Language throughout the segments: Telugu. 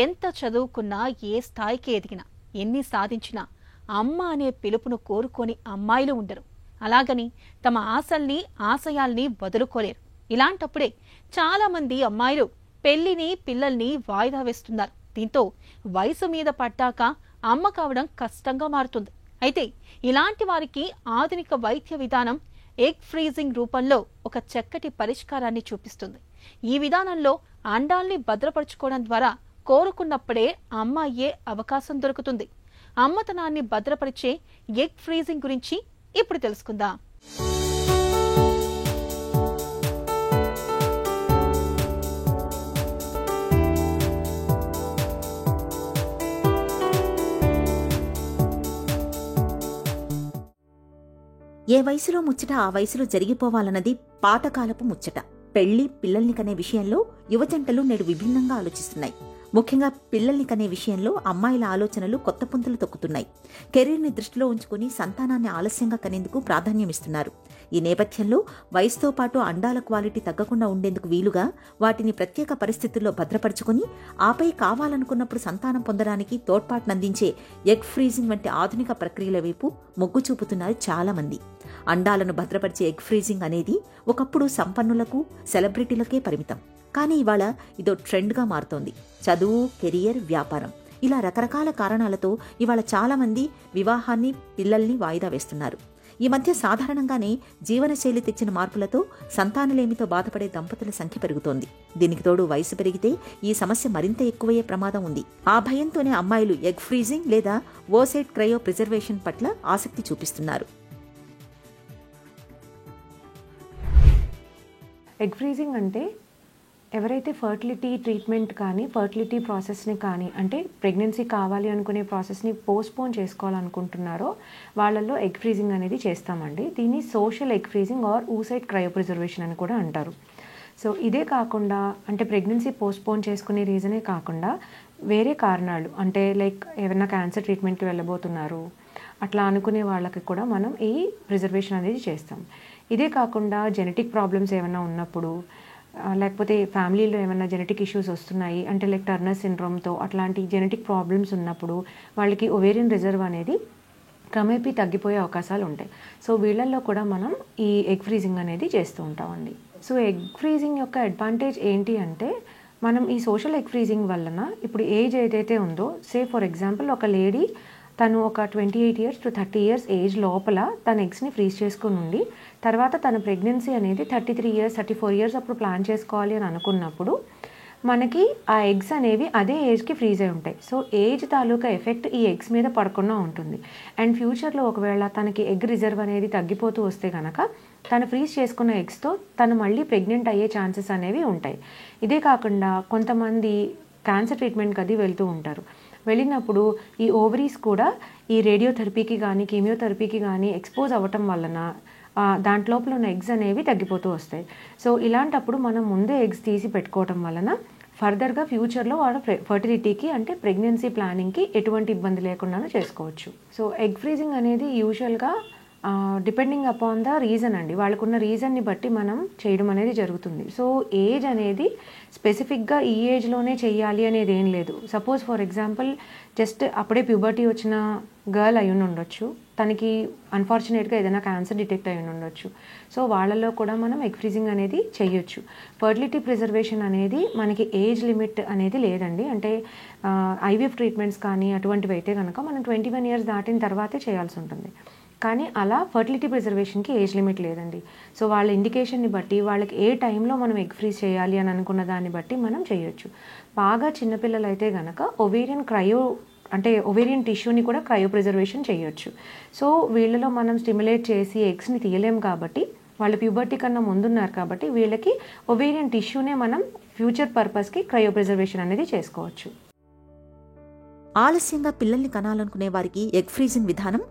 ఎంత చదువుకున్నా, ఏ స్థాయికి ఎదిగినా, ఎన్ని సాధించినా అమ్మ అనే పిలుపును కోరుకోని అమ్మాయిలు ఉండరు. అలాగని తమ ఆశల్ని, ఆశయాల్ని వదులుకోలేరు. ఇలాంటప్పుడే చాలామంది అమ్మాయిలు పెళ్లిని, పిల్లల్ని వాయిదా వేస్తున్నారు. దీంతో వయసు మీద పడ్డాక అమ్మ కావడం కష్టంగా మారుతుంది. అయితే ఇలాంటి వారికి ఆధునిక వైద్య విధానం ఎగ్ ఫ్రీజింగ్ రూపంలో ఒక చక్కటి పరిష్కారాన్ని చూపిస్తుంది. ఈ విధానంలో అండాల్ని భద్రపరుచుకోవడం ద్వారా కోరుకున్నప్పుడే అమ్మ అయ్యే అవకాశం దొరుకుతుంది. అమ్మతనాన్ని భద్రపరిచే ఎగ్ ఫ్రీజింగ్ గురించి ఇప్పుడు తెలుసుకుందాం. ఏ వయసులో ముచ్చట ఆ వయసులో జరిగిపోవాలన్నది పాతకాలపు ముచ్చట. పెళ్లి, పిల్లల్ని కనే విషయంలో యువజంటలు నేడు విభిన్నంగా ఆలోచిస్తున్నాయి. ముఖ్యంగా పిల్లల్ని కనే విషయంలో అమ్మాయిల ఆలోచనలు కొత్త పుంతలు తొక్కుతున్నాయి. కెరీర్ని దృష్టిలో ఉంచుకుని సంతానాన్ని ఆలస్యంగా కనేందుకు ప్రాధాన్యమిస్తున్నారు. ఈ నేపథ్యంలో వయసుతో పాటు అండాల క్వాలిటీ తగ్గకుండా ఉండేందుకు వీలుగా వాటిని ప్రత్యేక పరిస్థితుల్లో భద్రపరుచుకుని ఆపై కావాలనుకున్నప్పుడు సంతానం పొందడానికి తోడ్పాటునందించే ఎగ్ ఫ్రీజింగ్ వంటి ఆధునిక ప్రక్రియల వైపు మొగ్గు చూపుతున్నారు చాలామంది. అండాలను భద్రపరిచే ఎగ్ ఫ్రీజింగ్ అనేది ఒకప్పుడు సంపన్నులకు, సెలబ్రిటీలకే పరిమితం. కానీ ఇవాళ ఇదో ట్రెండ్గా మారుతోంది. చదువు, కెరియర్, వ్యాపారం ఇలా రకరకాల కారణాలతో ఇవాళ చాలామంది వివాహాన్ని, పిల్లల్ని వాయిదా వేస్తున్నారు. ఈ మధ్య సాధారణంగానే జీవనశైలి తెచ్చిన మార్పులతో సంతానలేమితో బాధపడే దంపతుల సంఖ్య పెరుగుతోంది. దీనికి తోడు వయసు పెరిగితే ఈ సమస్య మరింత ఎక్కువయ్యే ప్రమాదం ఉంది. ఆ భయంతోనే అమ్మాయిలు ఎగ్ ఫ్రీజింగ్ లేదా ఓసైట్ క్రయో ప్రిజర్వేషన్ పట్ల ఆసక్తి చూపిస్తున్నారు. ఎగ్ ఫ్రీజింగ్ అంటే ఎవరైతే ఫర్టిలిటీ ట్రీట్మెంట్ కానీ, ఫర్టిలిటీ ప్రాసెస్ని కానీ, అంటే ప్రెగ్నెన్సీ కావాలి అనుకునే ప్రాసెస్ని పోస్ట్పోన్ చేసుకోవాలనుకుంటున్నారో వాళ్ళల్లో ఎగ్ ఫ్రీజింగ్ అనేది చేస్తామండి. దీన్ని social egg freezing or oocyte cryopreservation అని కూడా అంటారు. సో ఇదే కాకుండా, అంటే ప్రెగ్నెన్సీ పోస్ట్పోన్ చేసుకునే రీజనే కాకుండా వేరే కారణాలు, అంటే లైక్ ఏమైనా క్యాన్సర్ ట్రీట్మెంట్కి వెళ్ళబోతున్నారు అట్లా అనుకునే వాళ్ళకి కూడా మనం ఈ ప్రిజర్వేషన్ అనేది చేస్తాం. ఇదే కాకుండా జెనెటిక్ ప్రాబ్లమ్స్ ఏమైనా ఉన్నప్పుడు, లేకపోతే ఫ్యామిలీలో ఏమైనా జెనెటిక్ ఇష్యూస్ వస్తున్నాయి అంటే లైక్ టర్నర్ సిండ్రోమ్తో అట్లాంటి జెనెటిక్ ప్రాబ్లమ్స్ ఉన్నప్పుడు వాళ్ళకి ఓవేరియన్ రిజర్వ్ అనేది క్రమేపీ తగ్గిపోయే అవకాశాలు ఉంటాయి. సో వీళ్ళల్లో కూడా మనం ఈ ఎగ్ ఫ్రీజింగ్ అనేది చేస్తూ ఉంటామండి. సో ఎగ్ ఫ్రీజింగ్ యొక్క అడ్వాంటేజ్ ఏంటి అంటే, మనం ఈ సోషల్ ఎగ్ ఫ్రీజింగ్ వలన ఇప్పుడు ఏజ్ ఏదైతే ఉందో, సే ఫర్ ఎగ్జాంపుల్ ఒక లేడీ తను ఒక 28 years to 30 years ఏజ్ లోపల తన ఎగ్స్ని ఫ్రీజ్ చేసుకుని ఉండి, తర్వాత తన ప్రెగ్నెన్సీ అనేది 33 years 34 years అప్పుడు ప్లాన్ చేసుకోవాలి అని అనుకున్నప్పుడు మనకి ఆ ఎగ్స్ అనేవి అదే ఏజ్కి ఫ్రీజ్ అయి ఉంటాయి. సో ఏజ్ తాలూకా ఎఫెక్ట్ ఈ ఎగ్స్ మీద పడకుండా ఉంటుంది. అండ్ ఫ్యూచర్లో ఒకవేళ తనకి ఎగ్ రిజర్వ్ అనేది తగ్గిపోతూ వస్తే కనుక తను ఫ్రీజ్ చేసుకున్న ఎగ్స్తో తను మళ్ళీ ప్రెగ్నెంట్ అయ్యే ఛాన్సెస్ అనేవి ఉంటాయి. ఇదే కాకుండా కొంతమంది క్యాన్సర్ ట్రీట్మెంట్కి అది వెళ్తూ ఉంటారు. వెళ్ళినప్పుడు ఈ ఓవరీస్ కూడా ఈ రేడియోథెరపీకి కానీ, కీమియోథెరపీకి కానీ ఎక్స్పోజ్ అవ్వటం వలన దాంట్లోపల ఉన్న ఎగ్స్ అనేవి తగ్గిపోతూ వస్తాయి. సో ఇలాంటప్పుడు మనం ముందే ఎగ్స్ తీసి పెట్టుకోవటం వలన ఫర్దర్గా ఫ్యూచర్లో వాళ్ళ ఫర్టిలిటీకి, అంటే ప్రెగ్నెన్సీ ప్లానింగ్కి ఎటువంటి ఇబ్బంది లేకుండా చేసుకోవచ్చు. సో ఎగ్ ఫ్రీజింగ్ అనేది యూజువల్గా డిపెండింగ్ అపాన్ ద రీజన్ అండి, వాళ్ళకున్న రీజన్ని బట్టి మనం చేయడం అనేది జరుగుతుంది. సో ఏజ్ అనేది స్పెసిఫిక్గా ఈ ఏజ్లోనే చెయ్యాలి అనేది ఏం లేదు. సపోజ్ ఫర్ ఎగ్జాంపుల్ జస్ట్ అప్పుడే ప్యూబర్టీ వచ్చిన గర్ల్ అయి ఉండొచ్చు, తనకి అన్ఫార్చునేట్గా ఏదైనా క్యాన్సర్ డిటెక్ట్ అయి ఉండొచ్చు. సో వాళ్ళలో కూడా మనం ఎగ్ ఫ్రీజింగ్ అనేది చేయొచ్చు. ఫర్టిలిటీ ప్రిజర్వేషన్ అనేది మనకి ఏజ్ లిమిట్ అనేది లేదండి. అంటే ఐవీఎఫ్ ట్రీట్మెంట్స్ కానీ అటువంటివి అయితే కనుక మనం 21 years దాటిన తర్వాతే చేయాల్సి ఉంటుంది. కానీ అలా ఫర్టిలిటీ ప్రిజర్వేషన్కి ఏజ్ లిమిట్ లేదండి. సో వాళ్ళ ఇండికేషన్ని బట్టి, వాళ్ళకి ఏ టైంలో మనం ఎగ్ ఫ్రీజ్ చేయాలి అని అనుకున్న దాన్ని బట్టి మనం చేయొచ్చు. బాగా చిన్నపిల్లలు అయితే కనుక ఓవేరియన్ టిష్యూని కూడా క్రయో ప్రిజర్వేషన్ చేయొచ్చు. సో వీళ్ళలో మనం స్టిమ్యులేట్ చేసి ఎగ్స్ని తీయలేము కాబట్టి, వాళ్ళు ప్యూబర్టీ కన్నా ముందున్నారు కాబట్టి వీళ్ళకి ఓవేరియన్ టిష్యూనే మనం ఫ్యూచర్ పర్పస్కి క్రయో ప్రిజర్వేషన్ అనేది చేసుకోవచ్చు. ఆలస్యంగా పిల్లల్ని కనాలనుకునే వారికి ఎగ్ ఫ్రీజింగ్ విధానం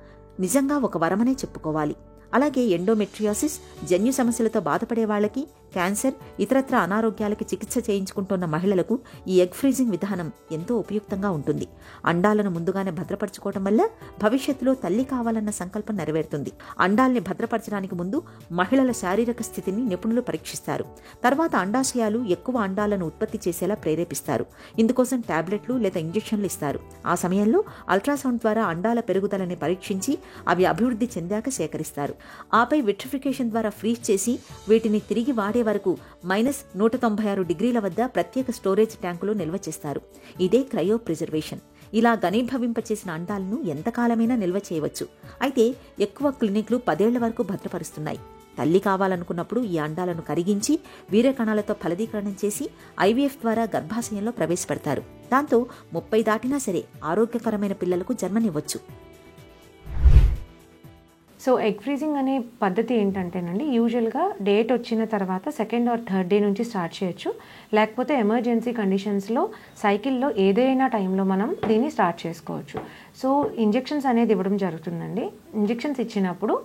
నిజంగా ఒక వరమనే చెప్పుకోవాలి. అలాగే ఎండోమెట్రియాసిస్, జన్యు సమస్యలతో బాధపడే వాళ్ళకి క్యాన్సర్, ఇతరత్ర అనారోగ్యాలకి చికిత్స చేయించుకుంటున్న మహిళలకు ఈ ఎగ్ ఫ్రీజింగ్ విధానం ఎంతో ఉపయుక్తంగా ఉంటుంది. అండాలను ముందుగానే భద్రపరచుకోవడం వల్ల భవిష్యత్తులో తల్లి కావాలన్న సంకల్పం నెరవేరుతుంది. అండాల్ని భద్రపరచడానికి ముందు మహిళల శారీరక స్థితిని నిపుణులు పరీక్షిస్తారు. తర్వాత అండాశయాలు ఎక్కువ అండాలను ఉత్పత్తి చేసేలా ప్రేరేపిస్తారు. ఇందుకోసం టాబ్లెట్లు లేదా ఇంజెక్షన్లు ఇస్తారు. ఆ సమయంలో అల్ట్రాసౌండ్ ద్వారా అండాల పెరుగుదలని పరీక్షించి అవి అభివృద్ధి చెందాక సేకరిస్తారు. ఆపై విట్రిఫికేషన్ ద్వారా ఫ్రీజ్ చేసి వీటిని తిరిగి వాడే వరకు -196 డిగ్రీల వద్ద ప్రత్యేక స్టోరేజ్ ట్యాంకులో నిల్వ చేస్తారు. ఇదే క్రయో ప్రిజర్వేషన్. ఇలా ఘనీభవింపచేసిన అండాలను ఎంతకాలమైనా నిల్వ చేయవచ్చు. అయితే ఎక్కువ క్లినిక్లు 10 ఏళ్ల వరకు భద్రపరుస్తున్నాయి. తల్లి కావాలనుకున్నప్పుడు ఈ అండాలను కరిగించి వీర్యకణాలతో ఫలదీకరణం చేసి IVF ద్వారా గర్భాశయంలో ప్రవేశపెడతారు. దాంతో 30 దాటినా సరే ఆరోగ్యకరమైన పిల్లలకు జన్మనివ్వచ్చు. సో ఎగ్ ఫ్రీజింగ్ అనే పద్ధతి ఏంటంటేనండి, యూజువల్గా డేట్ వచ్చిన తర్వాత 2nd or 3rd డే నుంచి స్టార్ట్ చేయొచ్చు. లేకపోతే ఎమర్జెన్సీ కండిషన్స్లో సైకిల్లో ఏదైనా టైంలో మనం దీన్ని స్టార్ట్ చేసుకోవచ్చు. సో ఇంజెక్షన్స్ అనేది ఇవ్వడం జరుగుతుందండి. ఇంజెక్షన్స్ ఇచ్చినప్పుడు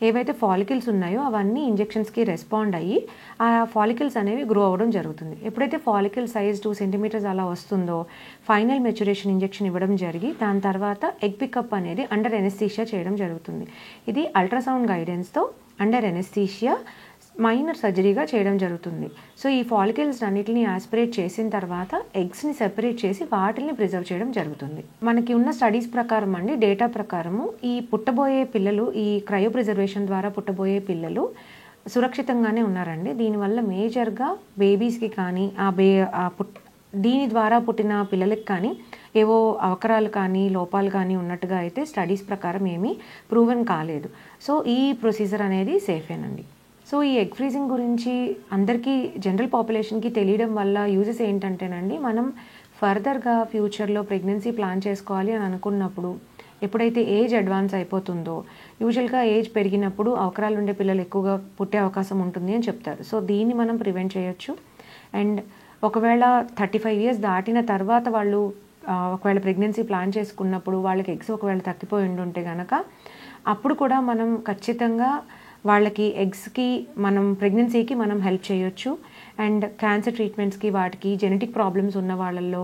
ఏవైతే ఫాలికల్స్ ఉన్నాయో అవన్నీ ఇంజెక్షన్స్కి రెస్పాండ్ అయ్యి ఆ ఫాలికల్స్ అనేవి గ్రో అవ్వడం జరుగుతుంది. ఎప్పుడైతే ఫాలికల్ సైజ్ 2 సెంటీమీటర్స్ అలా వస్తుందో ఫైనల్ మెచ్యురేషన్ ఇంజెక్షన్ ఇవ్వడం జరిగి దాని తర్వాత ఎగ్ పికప్ అనేది అండర్ ఎనెస్థీషియా చేయడం జరుగుతుంది. ఇది అల్ట్రాసౌండ్ గైడెన్స్తో అండర్ ఎనెస్థీషియా మైనర్ సర్జరీగా చేయడం జరుగుతుంది. సో ఈ ఫాలికల్స్ అన్నిటిని ఆస్పిరేట్ చేసిన తర్వాత ఎగ్స్ని సెపరేట్ చేసి వాటిని ప్రిజర్వ్ చేయడం జరుగుతుంది. మనకి ఉన్న స్టడీస్ ప్రకారం అండి, డేటా ప్రకారము ఈ పుట్టబోయే పిల్లలు, ఈ క్రయో ప్రిజర్వేషన్ ద్వారా పుట్టబోయే పిల్లలు సురక్షితంగానే ఉన్నారండి. దీనివల్ల మేజర్గా బేబీస్కి కానీ దీని ద్వారా పుట్టిన పిల్లలకి కానీ ఏవో అవకరాలు కానీ లోపాలు కానీ ఉన్నట్టుగా అయితే స్టడీస్ ప్రకారం ఏమీ ప్రూవెన్ కాలేదు. సో ఈ ప్రొసీజర్ అనేది సేఫేనండి. సో ఈ ఎగ్ ఫ్రీజింగ్ గురించి అందరికీ జనరల్ పాపులేషన్కి తెలియడం వల్ల యూజెస్ ఏంటంటేనండి, మనం ఫర్దర్గా ఫ్యూచర్లో ప్రెగ్నెన్సీ ప్లాన్ చేసుకోవాలి అని అనుకున్నప్పుడు ఎప్పుడైతే ఏజ్ అడ్వాన్స్ అయిపోతుందో, యూజువల్గా ఏజ్ పెరిగినప్పుడు అవకరాలు ఉండే పిల్లలు ఎక్కువగా పుట్టే అవకాశం ఉంటుంది అని చెప్తారు. సో దీన్ని మనం ప్రివెంట్ చేయొచ్చు. అండ్ ఒకవేళ 35 years దాటిన తర్వాత వాళ్ళు ఒకవేళ ప్రెగ్నెన్సీ ప్లాన్ చేసుకున్నప్పుడు వాళ్ళకి ఎగ్స్ ఒకవేళ తగ్గిపోయి ఉంటే కనుక అప్పుడు కూడా మనం ఖచ్చితంగా వాళ్ళకి ఎగ్స్కి మనం ప్రెగ్నెన్సీకి మనం హెల్ప్ చేయొచ్చు. అండ్ క్యాన్సర్ ట్రీట్మెంట్స్కి వాటికి జెనెటిక్ ప్రాబ్లమ్స్ ఉన్న వాళ్ళల్లో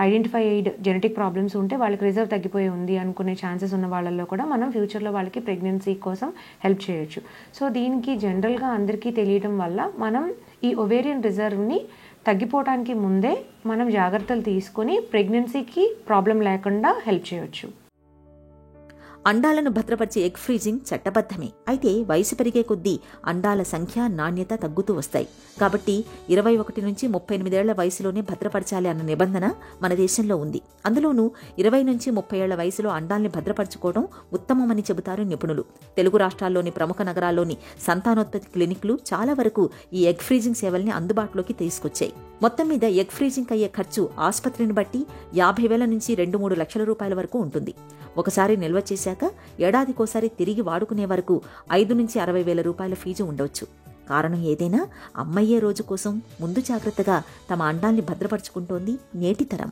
ఐడెంటిఫైడ్ జెనెటిక్ ప్రాబ్లమ్స్ ఉంటే వాళ్ళకి రిజర్వ్ తగ్గిపోయి ఉంది అనుకునే ఛాన్సెస్ ఉన్న వాళ్ళల్లో కూడా మనం ఫ్యూచర్లో వాళ్ళకి ప్రెగ్నెన్సీ కోసం హెల్ప్ చేయొచ్చు. సో దీనికి జనరల్గా అందరికీ తెలియడం వల్ల మనం ఈ ఒవేరియన్ రిజర్వ్ని తగ్గిపోవడానికి ముందే మనం జాగ్రత్తలు తీసుకొని ప్రెగ్నెన్సీకి ప్రాబ్లం లేకుండా హెల్ప్ చేయొచ్చు. అండాలను భద్రపరిచే ఎగ్ ఫ్రీజింగ్ చట్టబద్ధమే. అయితే వయసు పెరిగే కొద్దీ అండాల సంఖ్య, నాణ్యత తగ్గుతూ వస్తాయి. కాబట్టి 21 నుంచి 38 ఏళ్ల వయసులోనే భద్రపరచాలి అన్న నిబంధన మన దేశంలో ఉంది. అందులోనూ 20 నుంచి 30 ఏళ్ల వయసులో అండాల్ని భద్రపరచుకోవడం ఉత్తమమని చెబుతారు నిపుణులు. తెలుగు రాష్ట్రాల్లోని ప్రముఖ నగరాల్లోని సంతానోత్పత్తి క్లినిక్లు చాలా వరకు ఈ ఎగ్ ఫ్రీజింగ్ సేవల్ని అందుబాటులోకి తీసుకొచ్చాయి. మొత్తం మీద ఎగ్ ఫ్రీజింగ్ అయ్యే ఖర్చు ఆసుపత్రిని బట్టి 50,000 నుంచి 2-3 లక్షల రూపాయల వరకు ఉంటుంది. ఒకసారి నిల్వ చేశాక ఏడాదికోసారి తిరిగి వాడుకునే వరకు 5 నుంచి 60,000 రూపాయల ఫీజు ఉండవచ్చు. కారణం ఏదైనా అమ్మయ్యే రోజు కోసం ముందు జాగ్రత్తగా తమ అండాల్ని భద్రపరుచుకుంటోంది నేటి తరం.